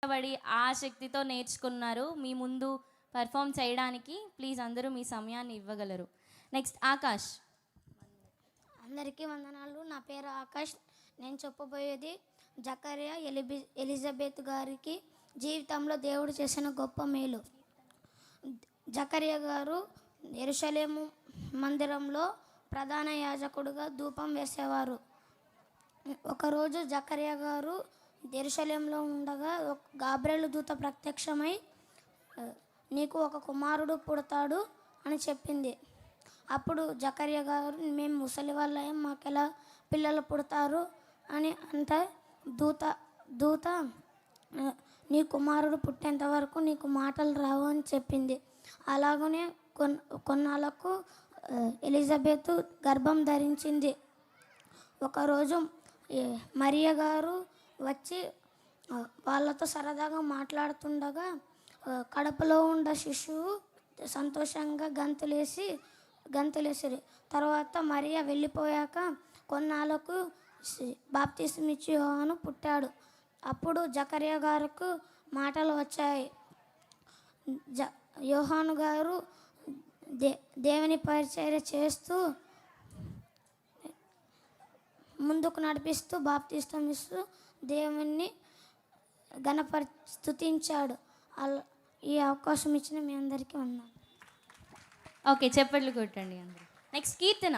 కష్టపడి ఆసక్తితో నేర్చుకున్నారు. మీ ముందు పర్ఫామ్ చేయడానికి ప్లీజ్ అందరూ మీ సమయాన్ని ఇవ్వగలరు. నెక్స్ట్ ఆకాష్. అందరికీ వందనాలు. నా పేరు ఆకాష్. నేను చెప్పబోయేది జకర్యా ఎలిజబెత్ గారికి జీవితంలో దేవుడు చేసిన గొప్ప మేలు. జకర్యా గారు యెరూషలేము మందిరంలో ప్రధాన యాజకుడుగా ధూపం వేసేవారు. ఒకరోజు జకర్యా గారు యెరూషలేంలో ఉండగా గాబ్రియేలు దూత ప్రత్యక్షమై నీకు ఒక కుమారుడు పుడతాడు అని చెప్పింది. అప్పుడు జకర్యా గారు మేము ముసలి వాళ్ళం, మాకెలా పిల్లలు పుడతారు అని అంటే దూత నీ కుమారుడు పుట్టేంత వరకు నీకు మాటలు రావు అని చెప్పింది. అలాగనే కొన్నాళ్ళకు ఎలిజబెత్ గర్భం ధరించింది. ఒకరోజు మరియ గారు వచ్చి వాళ్ళతో సరదాగా మాట్లాడుతుండగా కడుపులో ఉన్న శిశువు సంతోషంగా గంతులేసిరి. తర్వాత మరియ వెళ్ళిపోయాక కొన్నాళ్ళకు బాప్తిస్మిచ్చి యోహాను పుట్టాడు. అప్పుడు జకర్యా గారికి మాటలు వచ్చాయి. యోహాను గారు దేవుని పరిచర్య చేస్తూ ముందుకు నడిపిస్తూ బాప్తిస్తం ఇస్తూ దేవుణ్ణి స్తుతించాడు. ఈ అవకాశం ఇచ్చిన మీ అందరికీ వందనాలు. ఓకే, చెప్పట్లు కొట్టండి అందరూ. నెక్స్ట్ కీర్తన.